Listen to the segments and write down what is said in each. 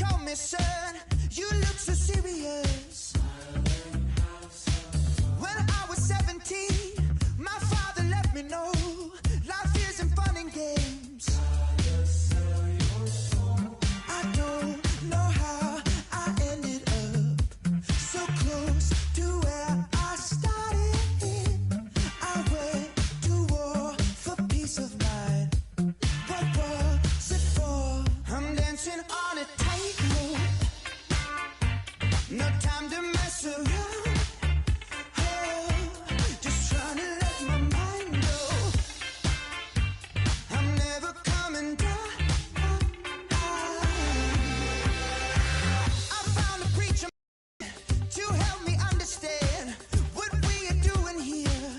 told me, son, you look so serious. When I was 17, my father let me know life isn't fun and games. I don't know how I ended up so close to where I started. I went to war for peace of mind. What was it for? I'm dancing on a tightrope. No time to mess around. Oh, just trying to let my mind go. I'm never coming down. I found a preacher to help me understand what we are doing here.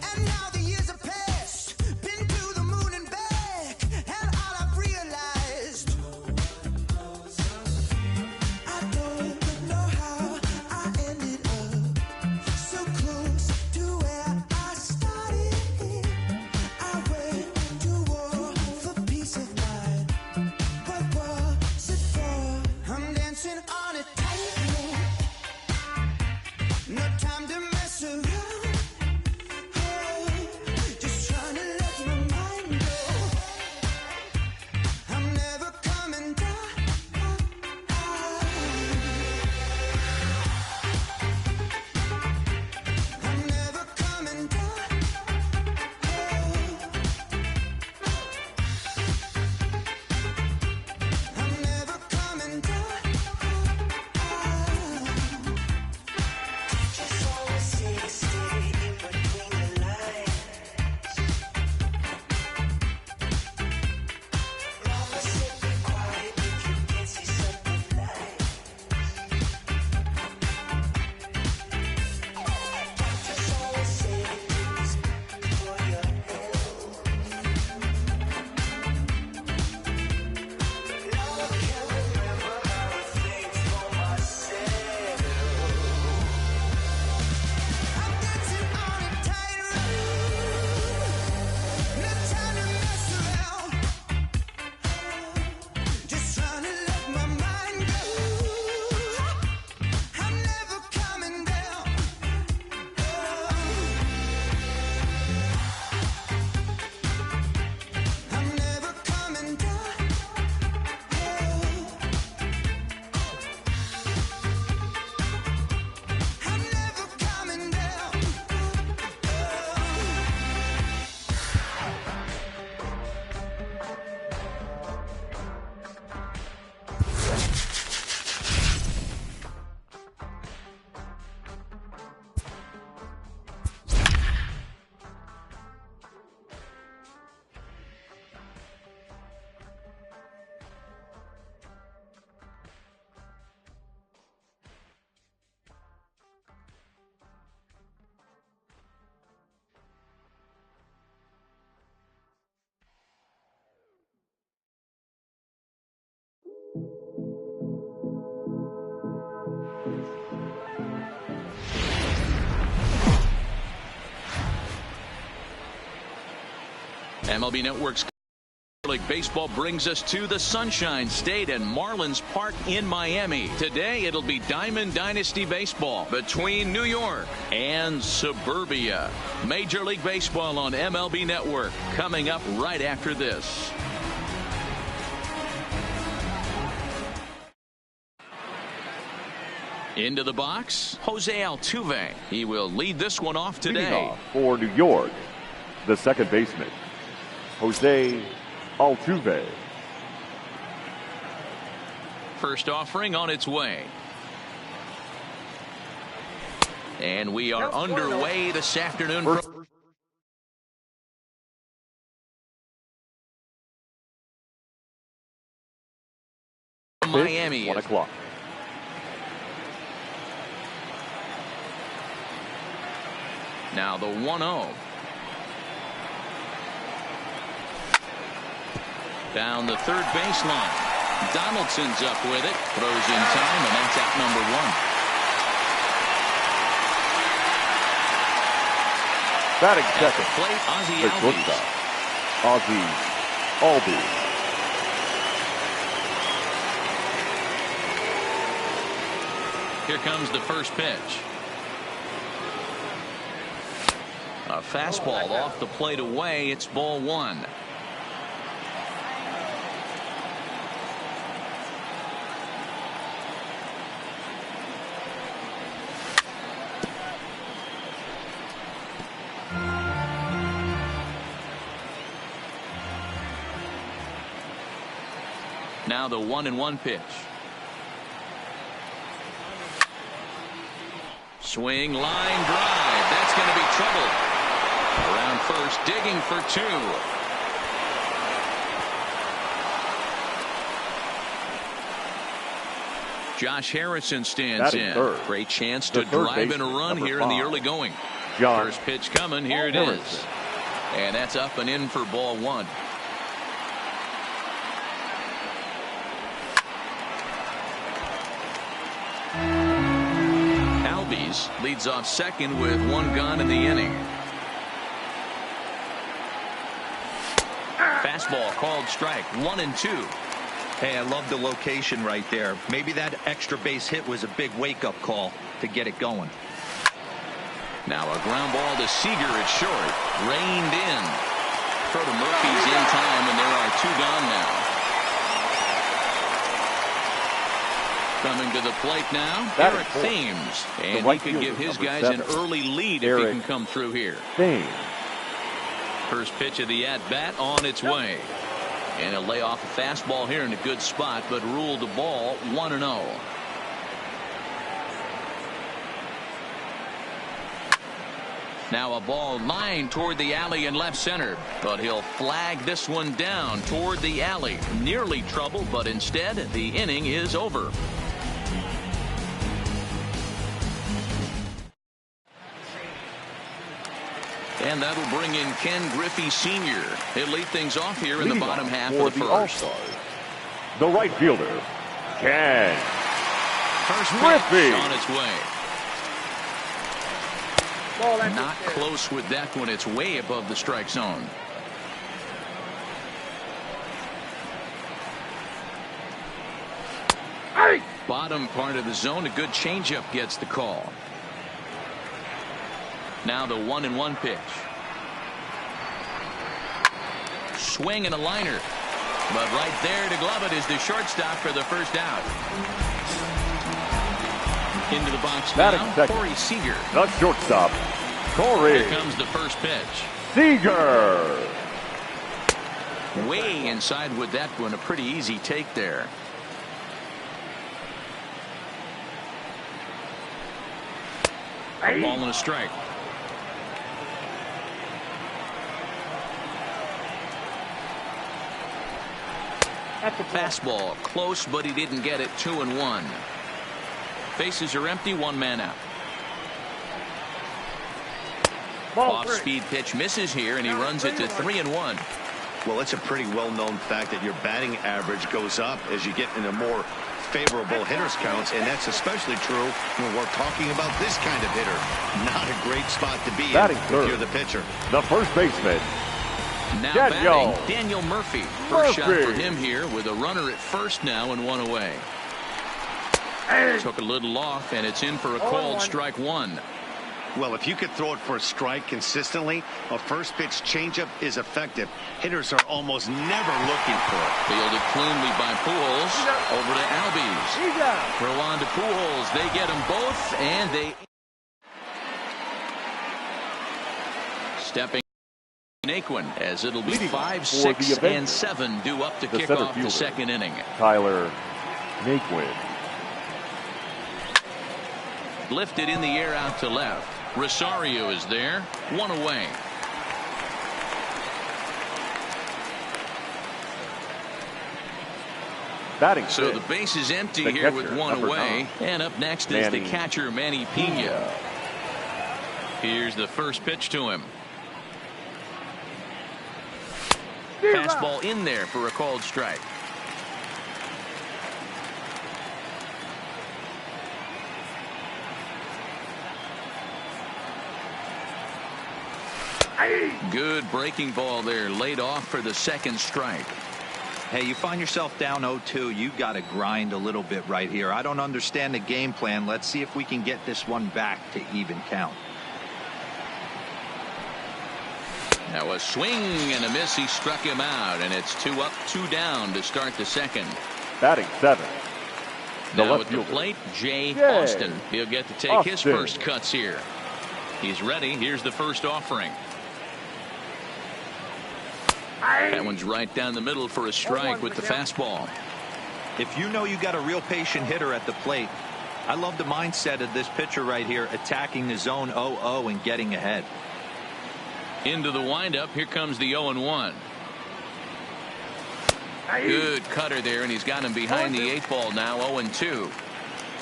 And now the years have passed, been to the moon and back, and all I've realized, I don't know how I ended up so close to where I started. I went to war for peace of mind. What was it for? I'm dancing on a tightrope. No time to mess around. Oh, just trying to let my mind go. I'm never coming down. I'm never coming down. I'm never coming down. Just always stay in between the lines. Mama said be quiet if you can't see something nice. Just always say things for your health. Now I can't remember how to think for myself. I'm dancing on a tightrope. No time to mess around. Just trying to let my mind go. I'm never coming down. I'm never coming down. I'm never coming down. MLB Network's League Baseball brings us to the Sunshine State and Marlins Park in Miami. Today it'll be Diamond Dynasty Baseball between New York and Suburbia. Major League Baseball on MLB Network coming up right after this. Into the box, Jose Altuve. He will lead this one off today. Leading off for New York, the second baseman, Jose Altuve. First offering on its way. And we are underway this afternoon. Miami. 1 o'clock. Now the 1-0. Down the third baseline. Donaldson's up with it. Throws in time, and that's out number one. Batting second. Plate, Ozzie the Albies. shortstop, Ozzie Albies. Here comes the first pitch. A fastball off the plate away. It's ball one. Now the 1-1 pitch. Swing, line drive. That's going to be trouble. Around first, digging for two. Josh Harrison stands in. Great chance to drive in a run here in the early going. First pitch coming. Here it is. And that's up and in for ball one. Leads off second with one gone in the inning. Fastball called strike. 1-2. Hey, I love the location right there. Maybe that extra base hit was a big wake-up call to get it going. Now a ground ball to Seager at short. Reined in. Throw to Murphy's in time, and there are two gone now. Coming to the plate now, Eric Thames. And he could give his guys an early lead if he can come through here. First pitch of the at-bat on its way. And he'll lay off a fastball here in a good spot, but ruled the ball 1-0. Now a ball lined toward the alley in left center, but he'll flag this one down toward the alley. Nearly trouble, but instead the inning is over. And that'll bring in Ken Griffey Sr. He'll lead things off here in the bottom half of the first. The right fielder, Ken First Griffey pitch on its way. Not close with that one. It's way above the strike zone. Bottom part of the zone. A good changeup gets the call. Now the 1-1 pitch. Swing and a liner. But right there to glove it is the shortstop for the first out. Into the box now, Corey Seager. The shortstop, Corey. Here comes the first pitch. Seager. Way inside with that one. A pretty easy take there. Ball and a strike. Fastball close, but he didn't get it. 2-1. Bases are empty. One man out. Off-speed pitch misses here, and he runs it to 3-1. Well, it's a pretty well-known fact that your batting average goes up as you get into more favorable hitters counts, and that's especially true when we're talking about this kind of hitter. Not a great spot to be in if you're the pitcher. The first baseman, now batting, Daniel Murphy. First shot for him here with a runner at first now and one away. Took a little off, and it's in for a called strike one. Well, if you could throw it for a strike consistently, a first pitch changeup is effective. Hitters are almost never looking for it. Fielded cleanly by Pujols. Over to Albies. Throw on to Pujols. They get them both, and they stepping Naquin, as it'll be 5, 6, and 7 due up to kick off the second inning. Tyler Naquin. Lifted in the air out to left. Rosario is there. One away. Batting so the base is empty here with one away. And up next is the catcher, Manny Pena. Here's the first pitch to him. Fastball in there for a called strike. Good breaking ball there, laid off for the second strike. Hey, you find yourself down 0-2, you got to grind a little bit right here. I don't understand the game plan. Let's see if we can get this one back to even count. Now a swing and a miss. He struck him out, and it's 2 up, 2 down to start the second. Batting 7. Now at the plate, Jay Austin. He'll get to take his first cuts here. He's ready. Here's the first offering. That one's right down the middle for a strike with the fastball. If you know you got a real patient hitter at the plate, I love the mindset of this pitcher right here, attacking the zone 0-0 and getting ahead. Into the windup. Here comes the 0-1. Good cutter there, and he's got him behind the 8 ball now. 0-2.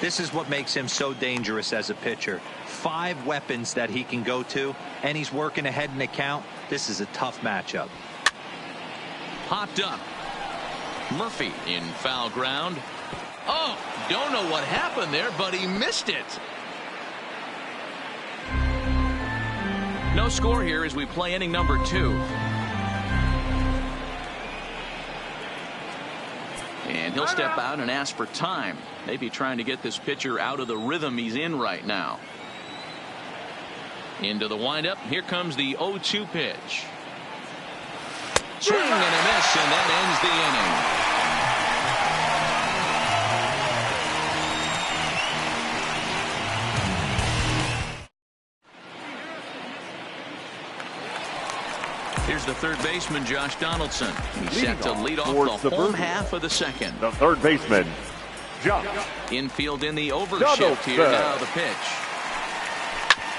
This is what makes him so dangerous as a pitcher. 5 weapons that he can go to, and he's working ahead in the count. This is a tough matchup. Popped up. Murphy in foul ground. Oh, don't know what happened there, but he missed it. No score here as we play inning number 2. And he'll step out and ask for time. Maybe trying to get this pitcher out of the rhythm he's in right now. Into the windup. Here comes the 0-2 pitch. Swing and a miss, and that ends the inning. Here's the third baseman, Josh Donaldson. He's set to lead off the home half of the second. The third baseman, Josh. Infield in the overshift here now. The pitch.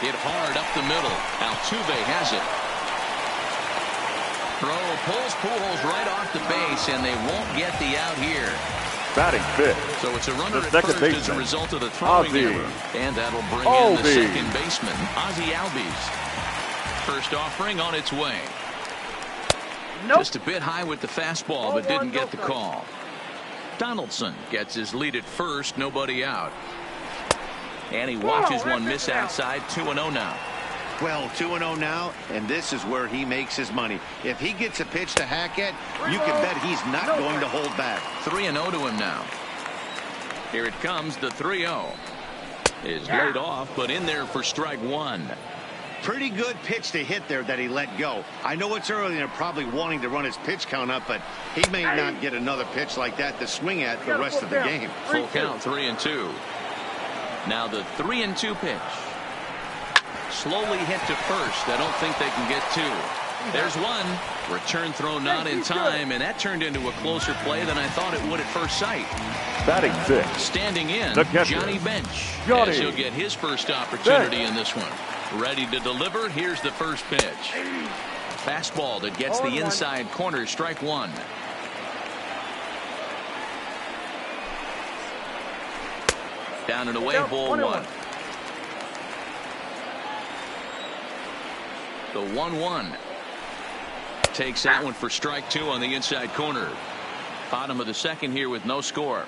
Hit hard up the middle. Altuve has it. Throw pulls Pujols right off the base, and they won't get the out here. Batting 5th. So it's a runner the at second first baseman, as a result of the throwing error. And that'll bring in the second baseman, Ozzie Albies. First offering on its way. Just a bit high with the fastball, but didn't get the call. Donaldson gets his lead at first, nobody out. And he watches one miss outside. 2-0 now. Well, 2-0 now, and this is where he makes his money. If he gets a pitch to hack at, you can bet he's not going to hold back. 3-0 to him now. Here it comes. The 3-0 is laid off, but in there for strike 1. Pretty good pitch to hit there that he let go. I know it's early and they're probably wanting to run his pitch count up, but he may not get another pitch like that to swing at the rest of the game. Full count, 3-2. Now the 3-2 pitch. Slowly hit to first. I don't think they can get 2. There's one. Return throw not in time, and that turned into a closer play than I thought it would at first sight. Batting 6. Standing in, Johnny Bench. As he'll get his first opportunity in this one. Ready to deliver. Here's the first pitch. Fastball that gets the inside corner. Strike 1. Down and away, ball 1. The 1-1 takes that one for strike 2 on the inside corner. Bottom of the second here with no score.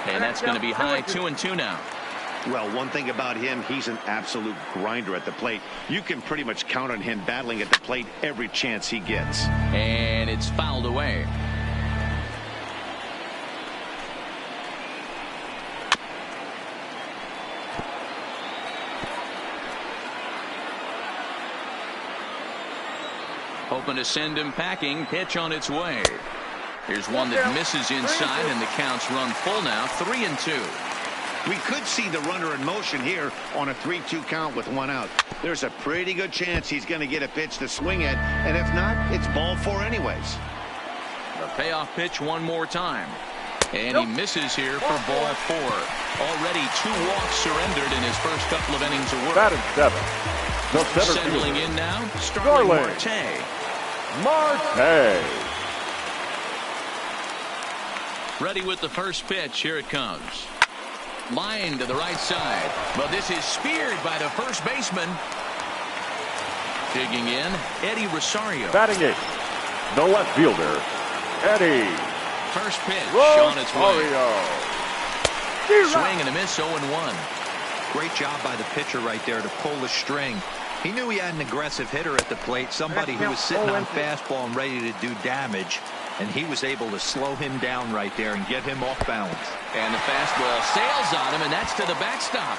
And that's going to be high. 2-2 now. Well, one thing about him, he's an absolute grinder at the plate. You can pretty much count on him battling at the plate every chance he gets. And it's fouled away. Hoping to send him packing. Pitch on its way. Here's one that misses inside, and the count's run full now. 3-2. We could see the runner in motion here on a 3-2 count with 1 out. There's a pretty good chance he's going to get a pitch to swing at, and if not, it's ball 4 anyways. The payoff pitch one more time. And he misses here for ball 4. Already 2 walks surrendered in his first couple of innings of work. Batting 7. The center Settling fielder, in now, Starling Marte. Marte. Ready with the first pitch. Here it comes. Line to the right side, but this is speared by the first baseman. Digging in, Eddie Rosario. Batting 8. The left fielder, Eddie First pitch on its way. Rosario. Swing and a miss, 0-1. Great job by the pitcher right there to pull the string. He knew he had an aggressive hitter at the plate, somebody who was sitting on fastball and ready to do damage, and he was able to slow him down right there and get him off balance. And the fastball sails on him, and that's to the backstop.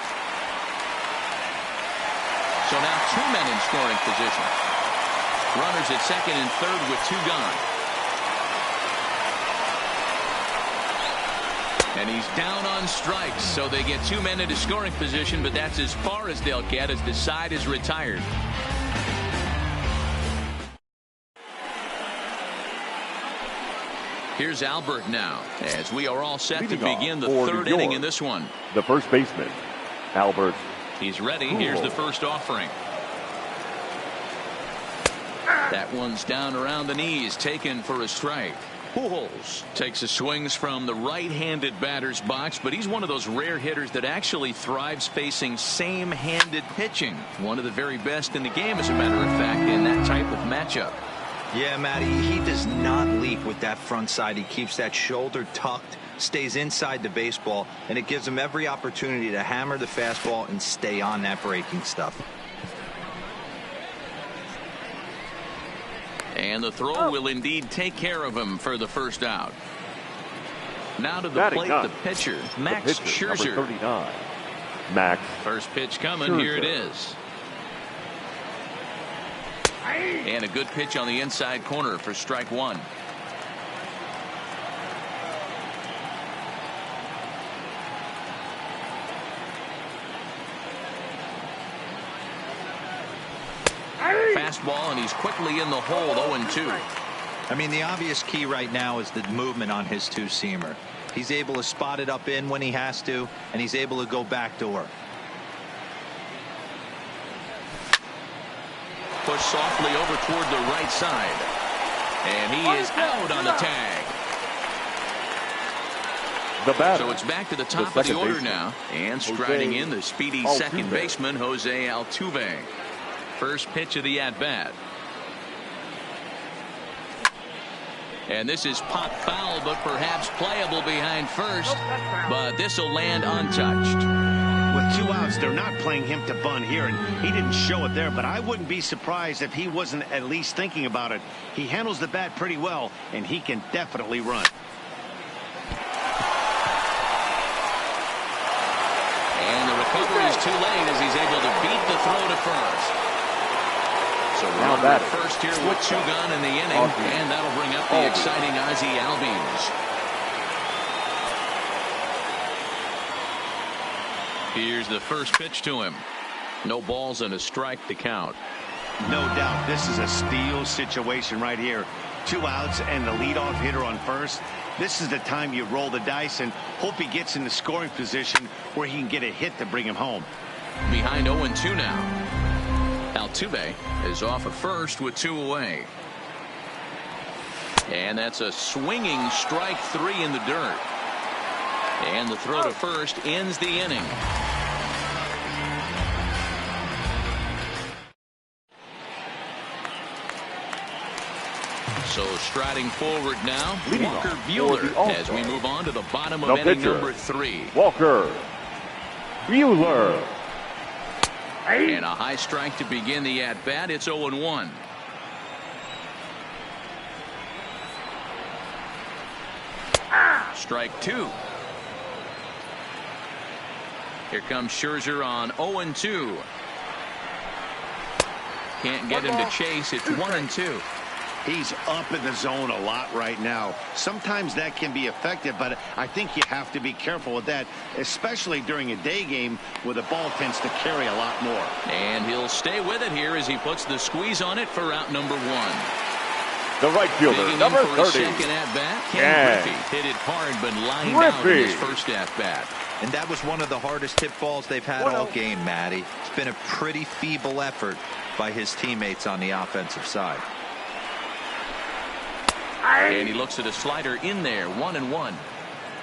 So now 2 men in scoring position. Runners at second and third with 2 gone. And he's down on strikes, so they get 2 men into scoring position, but that's as far as they'll get as the side is retired. Here's Albert now, as we are all set to begin the third inning in this one. The first baseman, Albert. He's ready. Here's the first offering. That one's down around the knees, taken for a strike. Pujols takes his swings from the right-handed batter's box, but he's one of those rare hitters that actually thrives facing same-handed pitching. One of the very best in the game, as a matter of fact, in that type of matchup. Yeah, Matty, he does not leap with that front side. He keeps that shoulder tucked, stays inside the baseball, and it gives him every opportunity to hammer the fastball and stay on that breaking stuff. And the throw will indeed take care of him for the first out. Now to the plate, the pitcher, Max Scherzer. Number 39, Max. First pitch coming. Scherzer. Here it is. And a good pitch on the inside corner for strike 1. Fastball, and he's quickly in the hole, 0-2. I mean, the obvious key right now is the movement on his two-seamer. He's able to spot it up in when he has to, and he's able to go backdoor. Push softly over toward the right side. And he is out on the tag. The batter. So it's back to the top of the order now. And striding in the speedy second baseman, Jose Altuve. First pitch of the at-bat. And this is pop foul, but perhaps playable behind first. But this will land untouched. With 2 outs, they're not playing him to bunt here, and he didn't show it there, but I wouldn't be surprised if he wasn't at least thinking about it. He handles the bat pretty well, and he can definitely run. And the recovery is too late as he's able to beat the throw to first. So runner at first here with 2 gone in the inning, and that'll bring up the exciting Ozzie Albies. Here's the first pitch to him. No balls and a strike to count. No doubt this is a steal situation right here. 2 outs and the leadoff hitter on first. This is the time you roll the dice and hope he gets in the scoring position where he can get a hit to bring him home. Behind 0-2 now. Altuve is off at first with 2 away. And that's a swinging strike 3 in the dirt. And the throw to first ends the inning. So striding forward now, Walker Buehler, as we move on to the bottom of inning number 3. Walker Buehler. And a high strike to begin the at-bat. It's 0-1. Strike 2. Here comes Scherzer on 0-2. Can't get him to chase. It's 1-2. He's up in the zone a lot right now. Sometimes that can be effective, but I think you have to be careful with that, especially during a day game where the ball tends to carry a lot more. And he'll stay with it here as he puts the squeeze on it for out number 1. The right fielder, number 30. Second at bat, Ken Griffey hit it hard, but lined out in his first at bat. And that was one of the hardest hit balls they've had all game, Matty. It's been a pretty feeble effort by his teammates on the offensive side. And he looks at a slider in there, 1-1.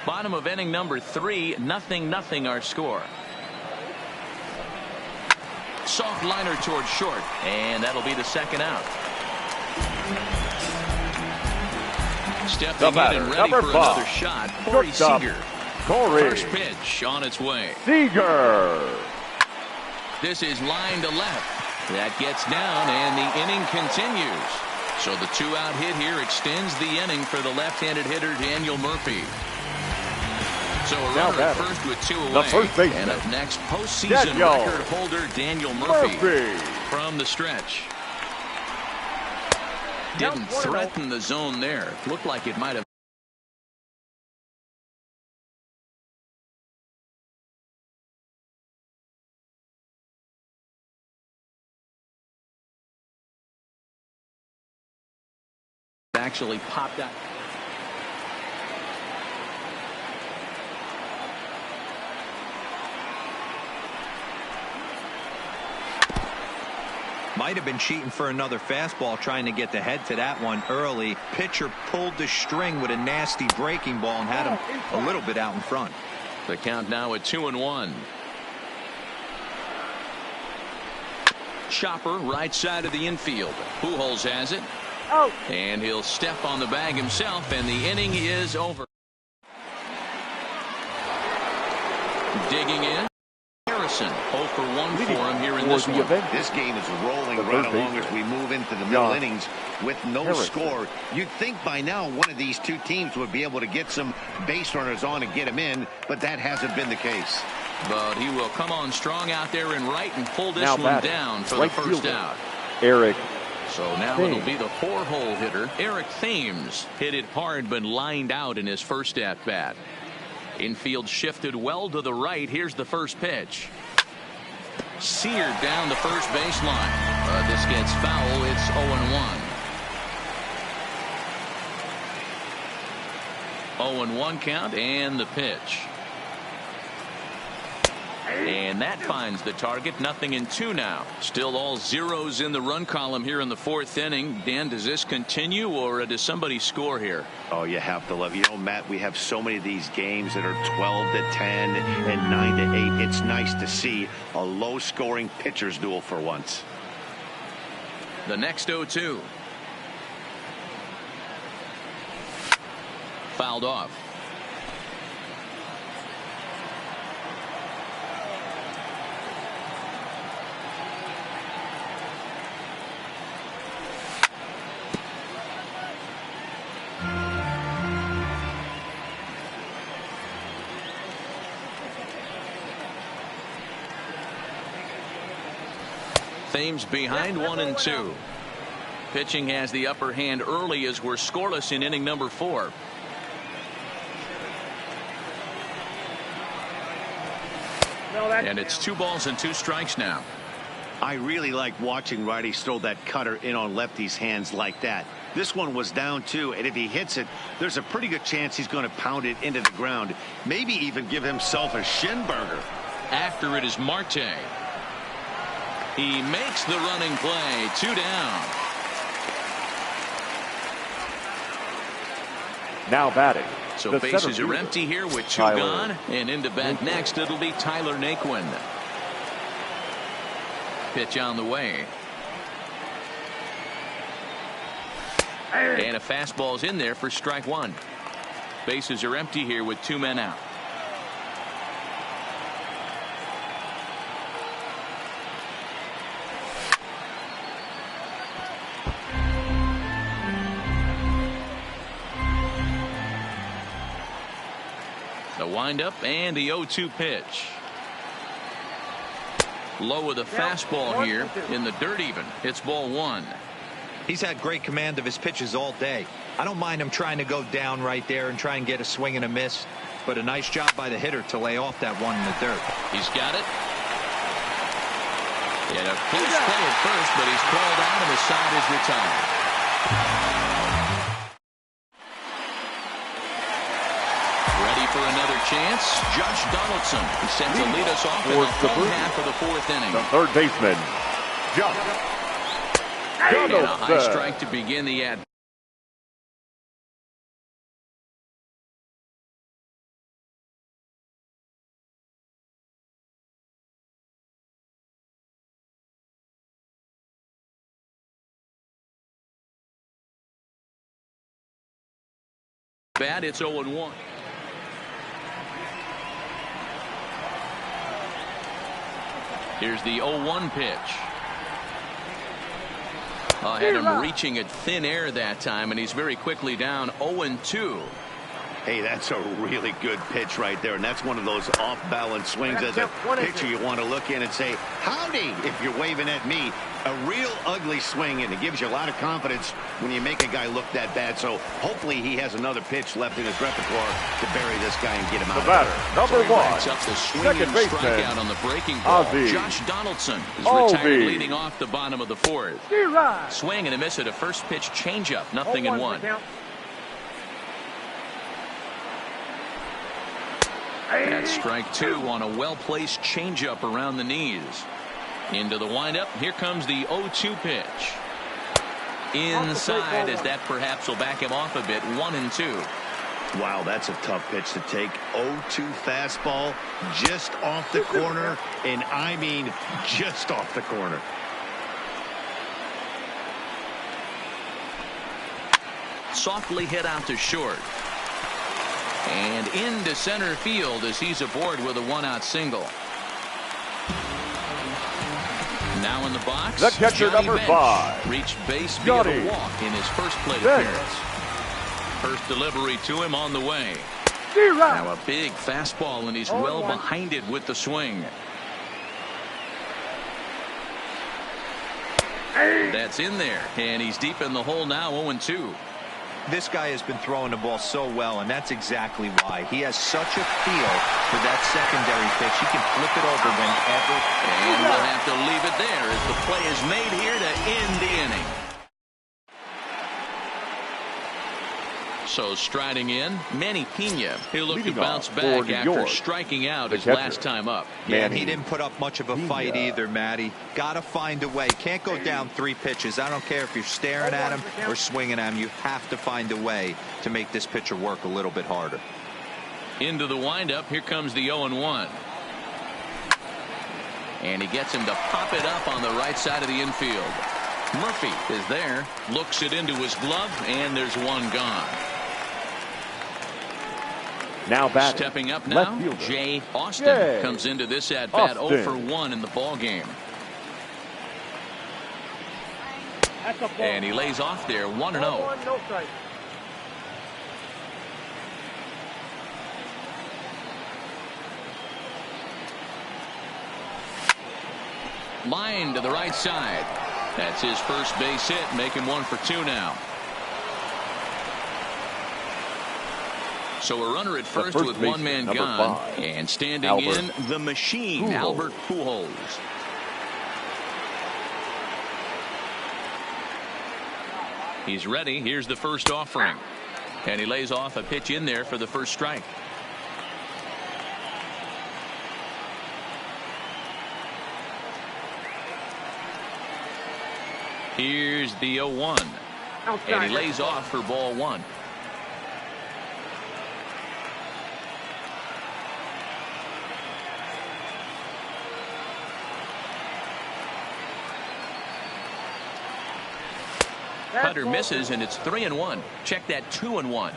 Bottom of inning number 3, 0-0 our score. Soft liner towards short, and that'll be the second out. Stepping in and ready for another shot, Corey Seager. Corey First pitch on its way. Seager. This is line to left. That gets down, and the inning continues. So the two-out hit here extends the inning for the left-handed hitter Daniel Murphy. So a runner at first with two away. The first baseman. And up next, postseason record holder Daniel Murphy from the stretch. Didn't threaten the zone there. Looked like it might have. Actually popped out. Might have been cheating for another fastball, trying to get the head to that one early. Pitcher pulled the string with a nasty breaking ball and had him a little bit out in front. The count now at 2-1. Chopper right side of the infield. Pujols has it. Oh. And he'll step on the bag himself, and the inning is over. Digging in. Harrison 0 for 1 for him here in this one. This game is rolling right along as we move into the middle innings with no score. You'd think by now one of these two teams would be able to get some base runners on and get him in, but that hasn't been the case. But he will come on strong out there in right and pull this one down for the first out. Eric. So now it'll be the 4-hole hitter, Eric Thames. Hit it hard but lined out in his first at-bat. Infield shifted well to the right. Here's the first pitch. Seared down the first baseline. This gets foul. It's 0-1. 0-1 count and the pitch. And that finds the target. 0-2 now. Still all zeros in the run column here in the fourth inning. Dan, does this continue, or does somebody score here? Oh, you have to love. You know, Matt, we have so many of these games that are 12-10 and 9-8. It's nice to see a low-scoring pitcher's duel for once. The next 0-2. Fouled off. Thames behind 1-2. Pitching has the upper hand early as we're scoreless in inning number 4. And it's 2 balls and 2 strikes now. I really like watching righties throw that cutter in on lefties' hands like that. This one was down 2, and if he hits it, there's a pretty good chance he's going to pound it into the ground. Maybe even give himself a shin burger. After it is Marte. He makes the running play. 2 down. Now batting. So bases are empty here with 2 gone. And into bat next, it'll be Tyler Naquin. Pitch on the way. And a fastball's in there for strike 1. Bases are empty here with 2 men out. The windup and the 0-2 pitch. Low with a fastball here in the dirt even. It's ball 1. He's had great command of his pitches all day. I don't mind him trying to go down right there and try and get a swing and a miss, but a nice job by the hitter to lay off that one in the dirt. He's got it. And a close play at first, but he's called out and the side is retired. Ready for another chance. Josh Donaldson set to lead us off in the front half of the 4th inning. The third baseman, Josh Donaldson. And a high strike to begin the at. Bad. It's 0-1. Here's the 0-1 pitch. Had him reaching at thin air that time, and he's very quickly down 0-2. Hey, that's a really good pitch right there, and that's one of those off-balance swings as a pitcher you want to look in and say, howdy, if you're waving at me. A real ugly swing, and it gives you a lot of confidence when you make a guy look that bad. So hopefully he has another pitch left in his repertoire to bury this guy and get him out. The batter, number So one, up the swinging second baseman, strikeout on the breaking ball. Ozzie. Josh Donaldson is Ozzie. retired leading off the bottom of the fourth. Swing and a miss at a first pitch changeup, 0-1. That's strike two on a well-placed changeup around the knees. Into the windup. Here comes the 0-2 pitch. Inside, as that perhaps will back him off a bit. 1-2. Wow, that's a tough pitch to take. 0-2 fastball just off the corner, and I mean just off the corner. Softly hit out to short. And into center field as he's aboard with a one-out single. Now in the box, the catcher, Johnny number Bench 5. reached base via Johnny the walk in his first plate Bench. appearance. First delivery to him on the way. Now a big fastball, and he's well behind it with the swing. That's in there, and he's deep in the hole now, 0-2. This guy has been throwing the ball so well, and that's exactly why. He has such a feel for that secondary pitch. He can flip it over whenever. And we'll have to leave it there as the play is made here to end the inning. So striding in, Manny Pena. He'll look to bounce back after striking out his last time up. Yeah, and he didn't put up much of a fight either, Matty. Got to find a way. Can't go down 3 pitches. I don't care if you're staring at him or swinging at him. You have to find a way to make this pitcher work a little bit harder. Into the windup. Here comes the 0-1. And he gets him to pop it up on the right side of the infield. Murphy is there. Looks it into his glove, and there's one gone. Now batting, stepping up now, Jay Austin comes into this at bat 0 for 1 in the ball game. And he lays off there 1-0. Line to the right side. That's his first base hit, making 1 for 2 now. So a runner at first with one man gone, and standing in the machine, Albert Pujols. He's ready. Here's the first offering, and he lays off a pitch in there for the first strike. Here's the 0-1, and he lays off for ball 1. Cutter misses, and it's 3-1. Check that, 2-1.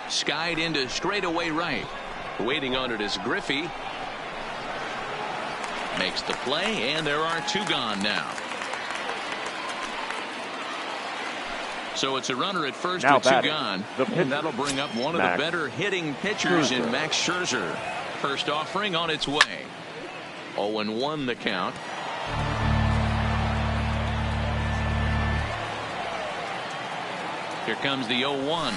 Skied into straightaway right. Waiting on it is Griffey. Makes the play, and there are 2 gone now. So it's a runner at first with 2 gone. And that'll bring up one of the better hitting pitchers in Max Scherzer. First offering on its way. 0-1 the count. Here comes the 0-1.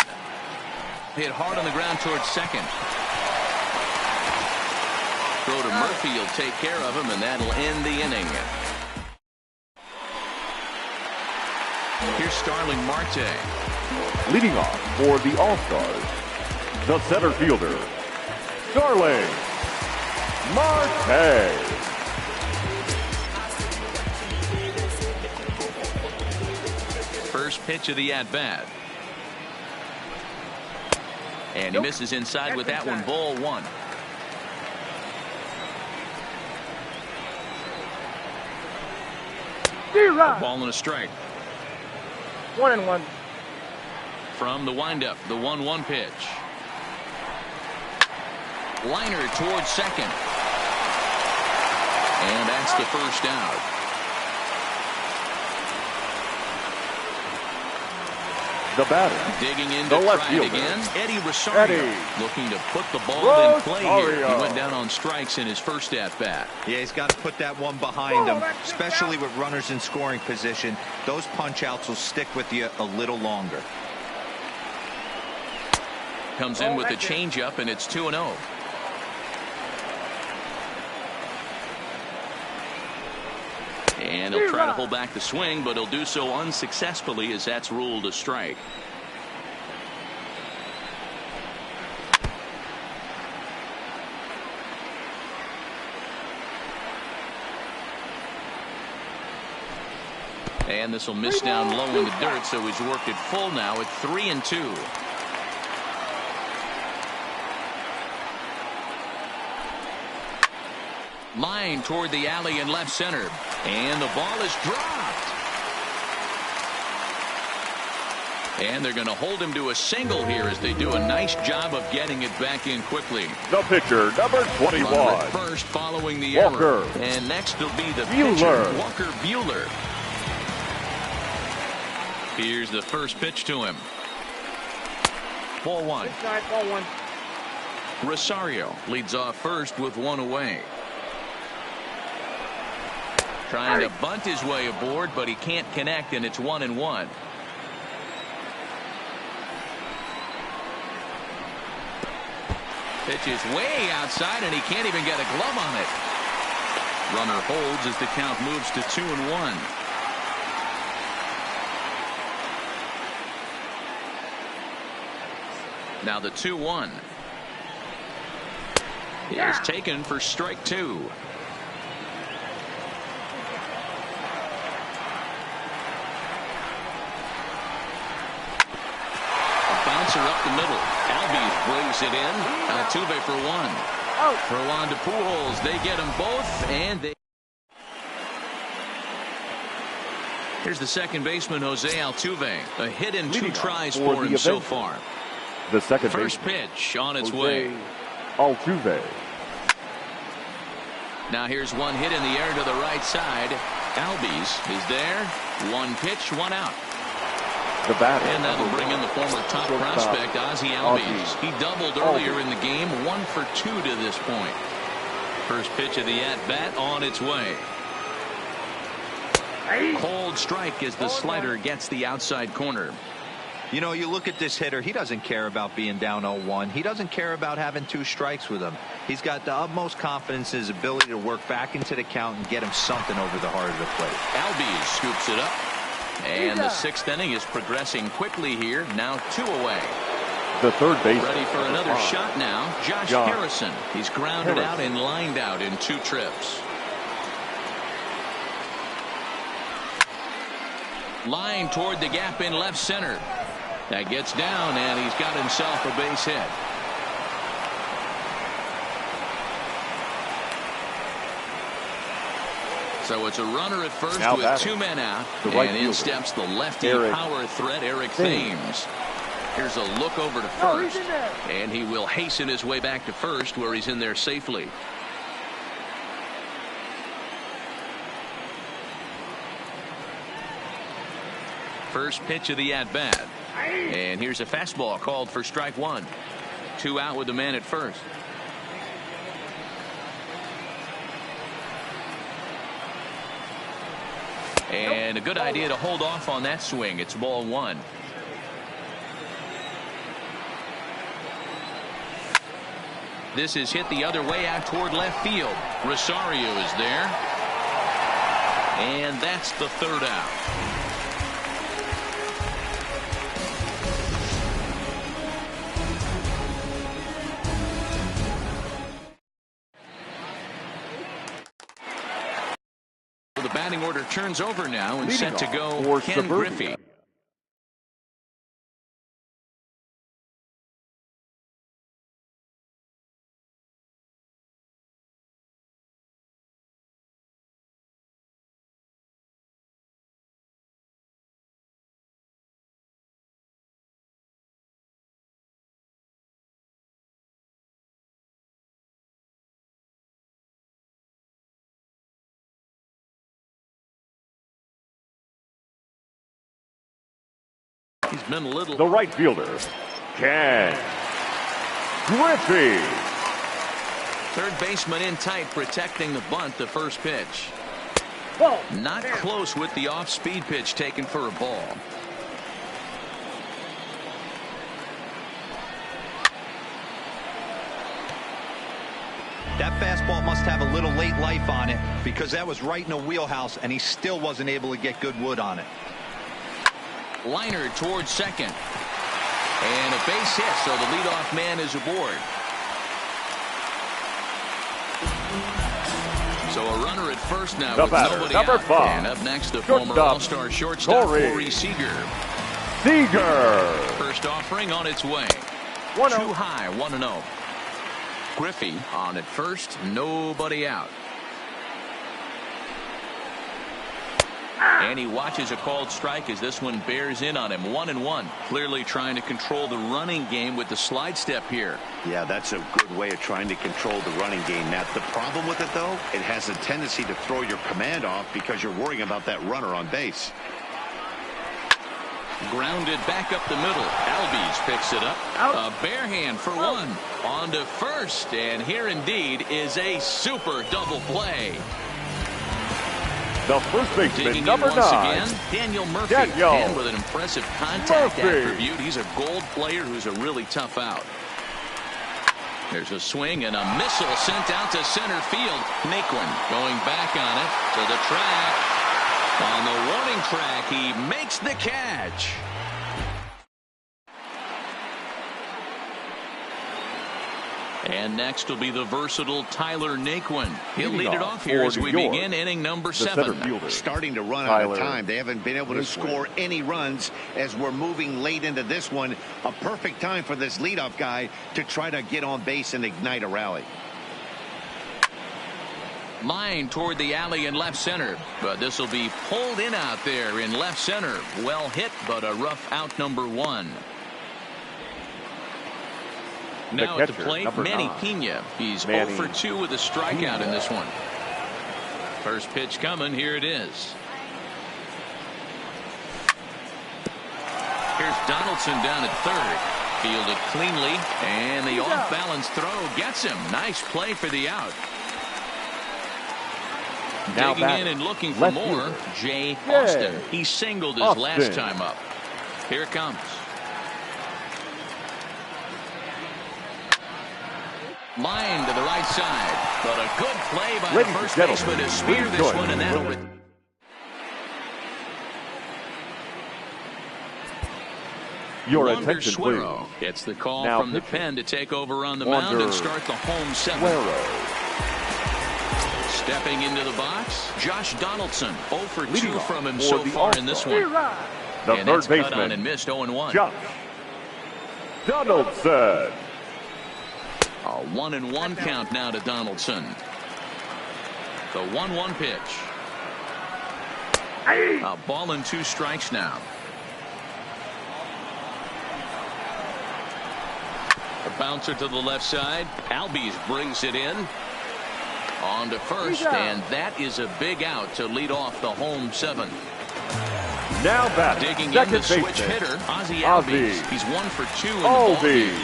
Hit hard on the ground towards second. Throw to Murphy, will take care of him, and that'll end the inning. Here's Starling Marte. Leading off for the All-Stars, the center fielder, Starling Marte. First pitch of the at-bat. And he misses inside with that one, ball 1. A ball and a strike. 1-1. From the windup, the 1-1 pitch. Liner towards second. And that's the first out. The batter, Digging in the to left try it fielder, again. Eddie Rosario looking to put the ball in play here. He went down on strikes in his first at-bat. Yeah, he's got to put that one behind him, especially with runners in scoring position. Those punch-outs will stick with you a little longer. Comes in with the changeup, and it's 2-0. And he'll try to pull back the swing, but he'll do so unsuccessfully as that's ruled a strike. And this will miss down low in the dirt, so he's worked it full now at 3-2. Line toward the alley in left center. And the ball is dropped. And they're going to hold him to a single here as they do a nice job of getting it back in quickly. the pitcher, number 21. Runner at first following the Walker. error. And next will be the Buehler. pitcher, Walker Buehler. Here's the first pitch to him. Ball one. Rosario leads off first with one away. Trying to bunt his way aboard, but he can't connect, and it's 1-1. Pitch is way outside, and he can't even get a glove on it. Runner holds as the count moves to 2-1. Now the 2-1 is taken for strike two. Bouncer up the middle. Albies brings it in. Altuve for one. Throw on to Pujols. They get them both, and they. Here's the second baseman, Jose Altuve. A hit and two tries for him so far. The second First baseman, pitch on its Jose way. Altuve. Now here's one hit in the air to the right side. Albies is there. One pitch, one out. The batter, And that'll bring in the former top prospect, Ozzie Albies. He doubled earlier in the game, 1 for 2 to this point. First pitch of the at-bat on its way. Cold strike as the slider gets the outside corner. You know, you look at this hitter, he doesn't care about being down 0-1. He doesn't care about having 2 strikes with him. He's got the utmost confidence in his ability to work back into the count and get him something over the heart of the plate. Albies scoops it up. And the 6th inning is progressing quickly here. Now 2 away. The third baseman. Ready for another shot now. Josh Harrison. He's grounded out and lined out in 2 trips. Line toward the gap in left center. That gets down, and he's got himself a base hit. So it's a runner at first Now with batting. 2 men out. Right And in fielder, steps the lefty Eric power threat, Eric Thames. Here's a look over to first. And he will hasten his way back to first, where he's in there safely. First pitch of the at-bat. And here's a fastball called for strike 1. 2 out with the man at first. And a good idea to hold off on that swing. It's ball 1. This is hit the other way out toward left field. Rosario is there. And that's the 3rd out. The batting order turns over now and set to go for Ken Suburbia. Griffey. been a little. The right fielder, Ken Griffey. Third baseman in tight, protecting the bunt. The first pitch. Not close with the off-speed pitch taken for a ball. That fastball must have a little late life on it because that was right in the wheelhouse and he still wasn't able to get good wood on it. Liner towards second. And a base hit, so the leadoff man is aboard. So a runner at first now The with batter, nobody number out. 5. And up next, the Shortstop, former All-Star shortstop, Corey Seager. Seager. First offering on its way. 1-0. Too high, 1-0. Griffey on at first, nobody out. And he watches a called strike as this one bears in on him. 1-1. Clearly trying to control the running game with the slide step here. Yeah, that's a good way of trying to control the running game. Now, the problem with it, though, it has a tendency to throw your command off because you're worrying about that runner on base. Grounded back up the middle. Albies picks it up. A bare hand for one. On to first. And here indeed is a super double play. The first baseman, Digging number in once 9. again, Daniel Murphy. Daniel And with an impressive contact Murphy. attribute. He's a gold player who's a really tough out. There's a swing and a missile sent out to center field. Naquin going back on it to the track. On the warning track, he makes the catch. And next will be the versatile Tyler Naquin. He'll lead it off here as we begin inning number 7. Starting to run out of time. They haven't been able to score any runs as we're moving late into this one. A perfect time for this leadoff guy to try to get on base and ignite a rally. Line toward the alley in left center, but this will be pulled in out there in left center. Well hit, but a rough out, number 1. Now at the plate, Manny Pena. He's 0 for 2 with a strikeout in this one. First pitch coming. Here it is. Here's Donaldson down at third. Fielded cleanly, and the off-balance throw gets him. Nice play for the out. Now digging in and looking for more. Jay Austin. He singled his last time up. Here it comes. Line to the right side, but a good play by the first baseman to spear this one, and that'll. Your attention, please. It's the call now from the pen to take over on the mound and start the home 7. Stepping into the box, Josh Donaldson. 0 for 2 from him so far in this one. The and third baseman, cut on and missed 0-1. Josh Donaldson. A 1-1 count now to Donaldson. The 1-1 pitch. A ball and 2 strikes now. A bouncer to the left side. Albies brings it in. On to first, and that is a big out to lead off the home 7. Now back. Digging in the switch hitter, Ozzie Albies. He's 1 for 2 in the ball game.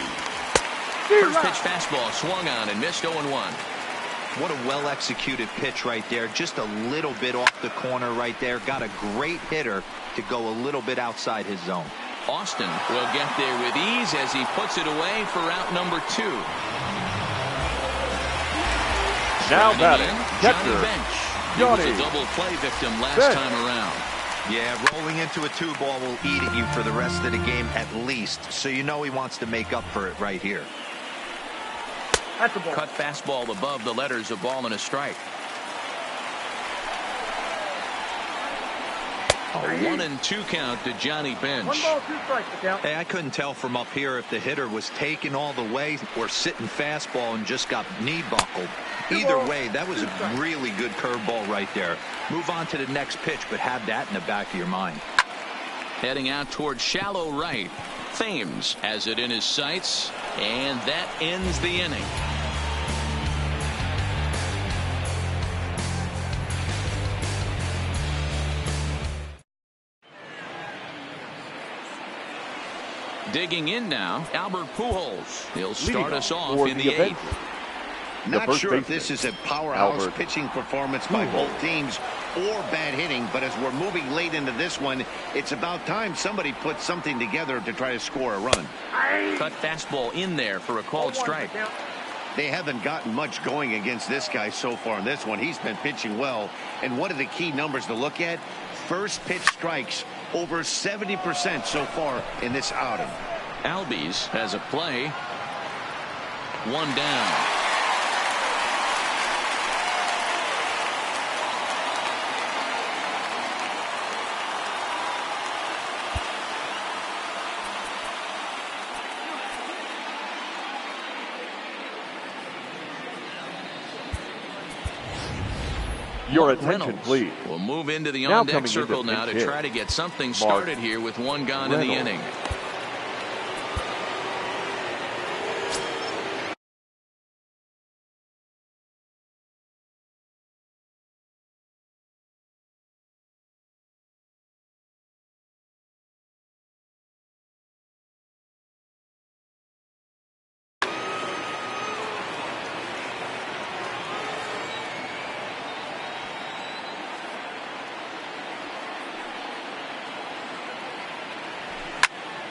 First pitch fastball swung on and missed 0-1. What a well-executed pitch right there. Just a little bit off the corner right there. Got a great hitter to go a little bit outside his zone. Austin will get there with ease as he puts it away for out number 2. Now batting, Johnny Bench. He was a double play victim last time around. Yeah, rolling into a 2-ball will eat at you for the rest of the game at least. So you know he wants to make up for it right here. That's a ball. Cut fastball above the letters, a ball and a strike. A 1-2 count to Johnny Bench. 1 ball, 2 strikes to count. Hey, I couldn't tell from up here if the hitter was taking all the way or sitting fastball and just got knee buckled. Either way, that was a really good curveball right there. Move on to the next pitch, but have that in the back of your mind. Heading out toward shallow right. Thames has it in his sights, and that ends the inning. Digging in now, Albert Pujols. He'll start us off in the 8th. Not sure if this is a powerhouse pitching performance by both teams or bad hitting, but as we're moving late into this one, it's about time somebody puts something together to try to score a run. Cut fastball in there for a called strike. They haven't gotten much going against this guy so far in this one. He's been pitching well, and one of the key numbers to look at, first pitch strikes, over 70% so far in this outing. Albies has a play. One down. Your attention, please. We'll move into the on-deck circle now to try to get something started here with one gone in the inning.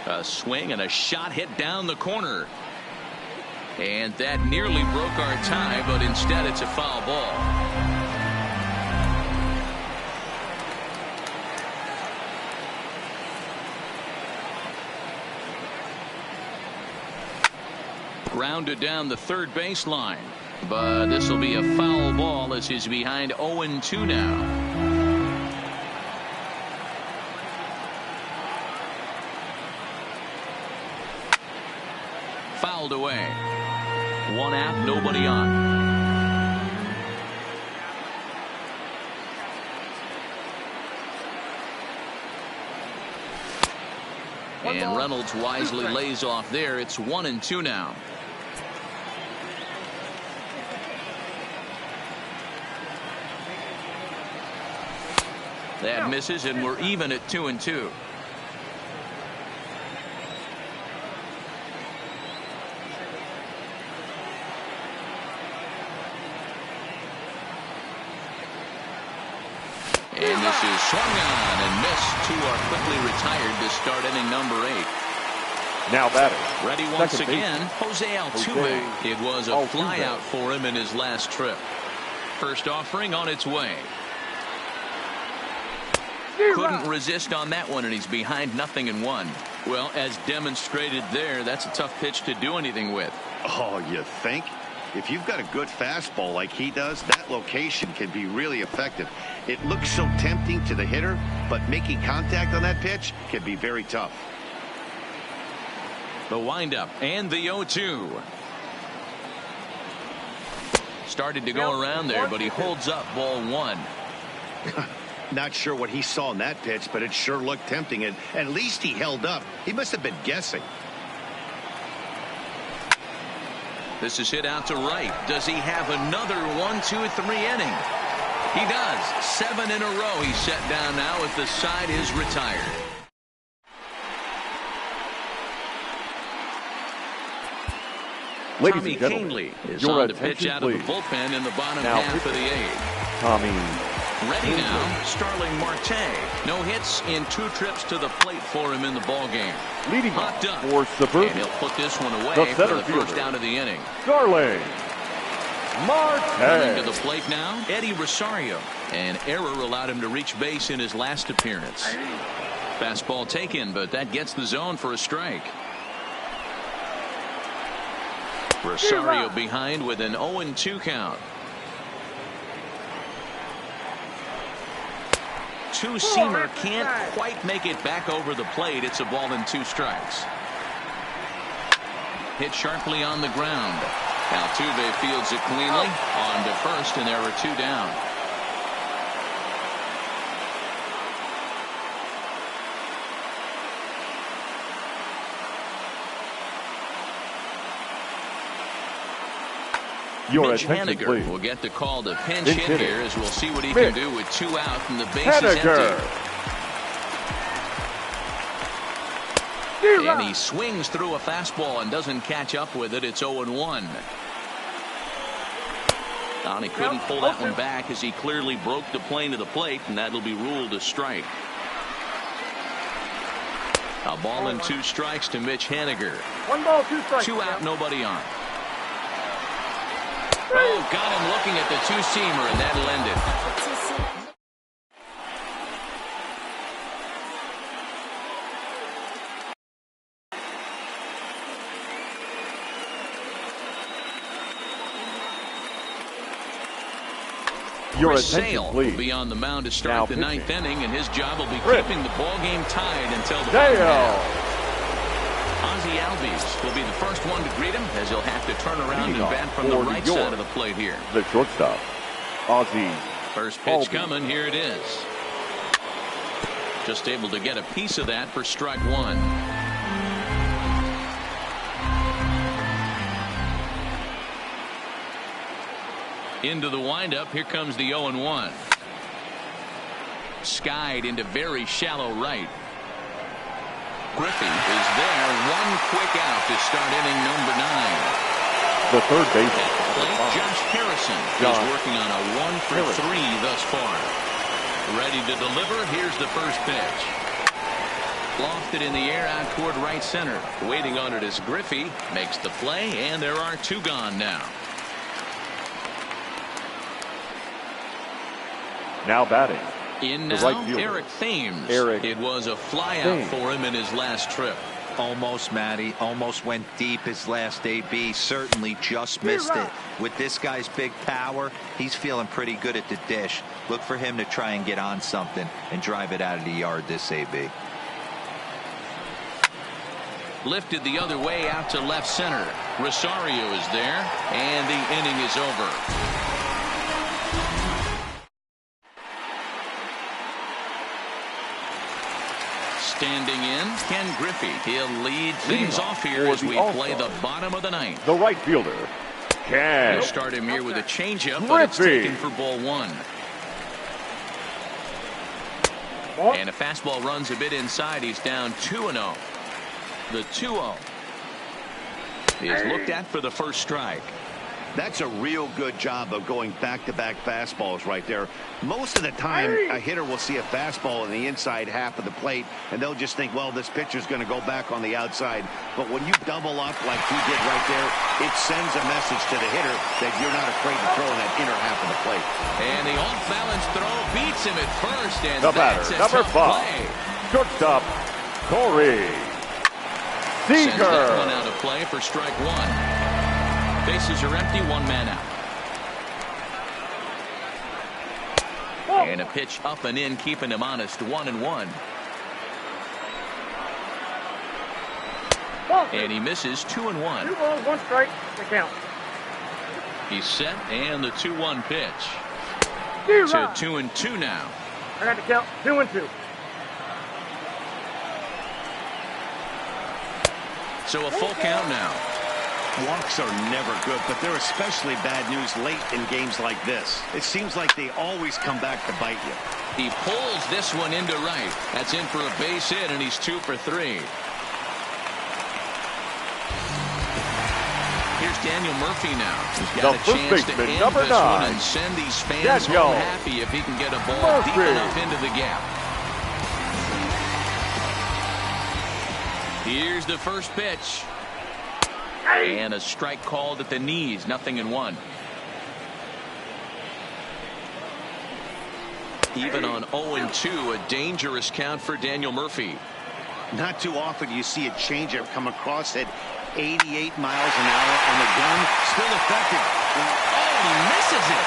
A swing and a shot hit down the corner. And that nearly broke our tie, but instead it's a foul ball. Grounded down the third baseline. But this will be a foul ball as he's behind 0-2 now. Fouled away. One out, nobody on. And Reynolds wisely lays off there. It's 1-2 now. That misses, and we're even at 2-2. And this is swung on and missed. Two are quickly retired to start inning number 8. Now batting. Ready once again, Jose Altuve. It was a flyout for him in his last trip. First offering on its way. Couldn't resist on that one, and he's behind 0-1. Well, as demonstrated there, that's a tough pitch to do anything with. Oh, you think? If you've got a good fastball like he does, that location can be really effective. It looks so tempting to the hitter, but making contact on that pitch can be very tough. The windup and the 0-2. Started to go around there, but he holds up ball 1. Not sure what he saw in that pitch, but it sure looked tempting, and at least he held up. He must have been guessing. This is hit out to right. Does he have another 1-2-3 inning? He does. 7 in a row he's set down now as the side is retired. Ladies Tommy and gentlemen, Kahnle is your on to pitch attention, out please. of the bullpen in the bottom Now half of the 8th. Tommy. Ready now, Starling Marte. No hits in 2 trips to the plate for him in the ballgame. Leading Hopped up, for Suburban. and he'll put this one away The for center the first fielder. out of the inning. Starling Running Marte. to the plate now, Eddie Rosario. An error allowed him to reach base in his last appearance. Fastball taken, but that gets the zone for a strike. Rosario behind with an 0-2 count. Two-seamer can't quite make it back over the plate. It's a ball and 2 strikes. Hit sharply on the ground. Altuve fields it cleanly. On to first, and there are 2 down. Your Mitch attention, Haniger please. will get the call to pinch Pinch hit hitting. here, as we'll see what he Mitch can do with 2 out and the bases Haniger. empty. And he swings through a fastball and doesn't catch up with it. It's 0-1. And he couldn't pull that one back as he clearly broke the plane of the plate, and that'll be ruled a strike. A ball and 2 strikes to Mitch Haniger. 1 ball, 2 strikes. 2 out, nobody on. Oh, got him looking at the 2-seamer, and that'll end it. Your Chris attention, Sale please. will be on the mound to start Now the 9th pitching. inning, and his job will be Chris keeping the ball game tied until the bottom half. Ozzie Albies will be the first one to greet him, as he'll have to turn around and bat from the for right New York. side of the plate here. The shortstop, Ozzie. First pitch Albies. coming. Here it is. Just able to get a piece of that for strike 1. Into the windup. Here comes the 0-1. Skied into very shallow right. Griffey is there. One quick out to start inning number 9. The third baseman. At the plate, Josh Harrison is working on a 1 for 3 thus far. Ready to deliver. Here's the first pitch. Lofted in the air out toward right center. Waiting on it is Griffey. Makes the play, and there are 2 gone now. Now batting. In The now, right fielder. Eric Thames. Eric It was a flyout Thames. for him in his last trip. Almost, Matty. Almost went deep his last AB. Certainly just missed it. With this guy's big power, he's feeling pretty good at the dish. Look for him to try and get on something and drive it out of the yard this AB. Lifted the other way out to left center. Rosario is there, and the inning is over. Standing in, Ken Griffey. He'll lead things off here for as the we All-Star. play the bottom of the 9th. The right fielder, Ken He'll start him here with a changeup, but it's Griffey. taken for ball 1. And a fastball runs a bit inside. He's down 2-0. The 2-0 is looked at for the first strike. That's a real good job of going back-to-back fastballs right there. Most of the time, a hitter will see a fastball in the inside half of the plate, and they'll just think, well, this pitcher's going to go back on the outside. But when you double up like he did right there, it sends a message to the hitter that you're not afraid to throw in that inner half of the plate. And the off-balance throw beats him at first, and The that's batter, a number tough 5, play. shortstop, Corey Sends that Seager. one out of play for strike 1. Bases are empty, 1 man out. And a pitch up and in, keeping him honest, 1-1. And he misses 2-1. 2 balls, 1 strike. The count. He's set, and the 2-1 pitch. Zero. To 2-2 now. I got the count. 2-2. So a full count now. Walks are never good, but they're especially bad news late in games like this. It seems like they always come back to bite you. He pulls this one into right. That's in for a base hit, and he's 2 for 3. Here's Daniel Murphy now. He's got The a first chance to baseman, end number this one 9. and send these fans Daniel home happy if he can get a ball deep Murphy. enough into the gap. Here's the first pitch. And a strike called at the knees. 0-1. Even on 0-2, a dangerous count for Daniel Murphy. Not too often you see a changeup come across at 88 miles an hour on the gun. Still effective. Oh, he misses it.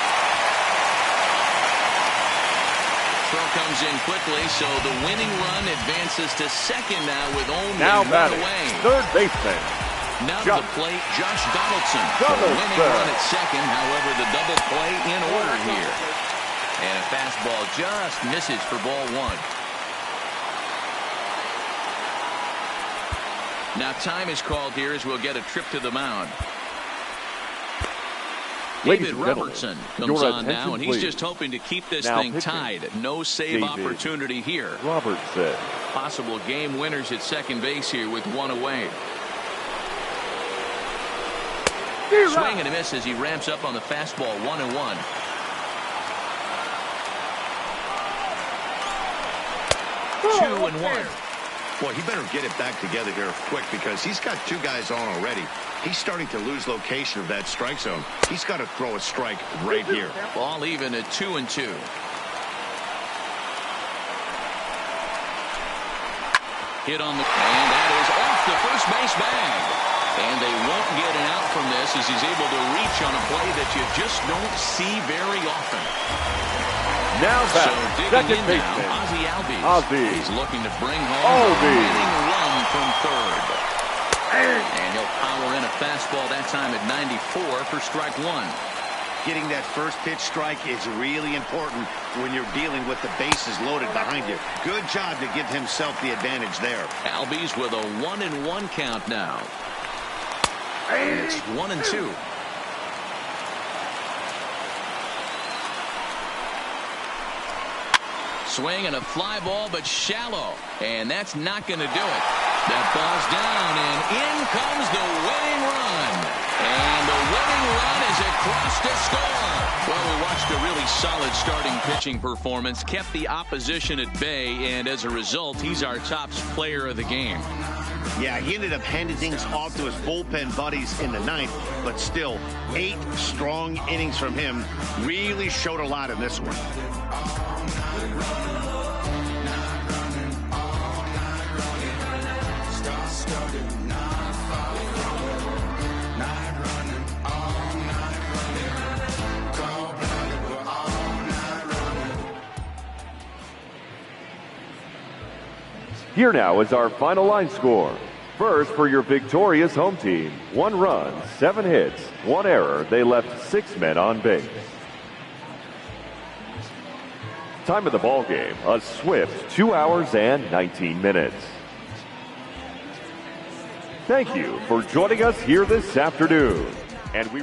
Throw comes in quickly, so the winning run advances to second now with only Now 1 batting, away. third baseman, Now to the plate, Josh Donaldson. The Donaldson. winning run at second, however, the double play in order here. And a fastball just misses for ball 1. Now time is called here as we'll get a trip to the mound. Ladies David and gentlemen, Robertson comes your on attention, now, and he's please. just hoping to keep this Now thing pitching, tied. No save David opportunity here. Robertson. Possible game winners at second base here with one away. Swing and a miss as he ramps up on the fastball. 1-1. Two and one. Boy, he better get it back together here quick because he's got two guys on already. He's starting to lose location of that strike zone. He's got to throw a strike right here. Ball even at 2-2. Hit on the, and that is off the first base bag. And they won't get an out from this as he's able to reach on a play that you just don't see very often. Now back, So second digging in baseman. now, Ozzie Albies. Ozzie. He's looking to bring home the winning run from third. And he'll power in a fastball that time at 94 for strike one. Getting that first pitch strike is really important when you're dealing with the bases loaded behind you. Good job to give himself the advantage there. Albies with a 1-1 count now. It's 1-2. Swing and a fly ball, but shallow. And that's not going to do it. That ball's down, and in comes the winning run. And the winning run is across to score. Well, we watched a really solid starting pitching performance, kept the opposition at bay, and as a result, he's our top player of the game. Yeah, he ended up handing things off to his bullpen buddies in the ninth, but still, 8 strong innings from him really showed a lot in this one. Here now is our final line score. First, for your victorious home team, 1 run, 7 hits, 1 error. They left 6 men on base. Time of the ball game, a swift 2 hours and 19 minutes. Thank you for joining us here this afternoon. And we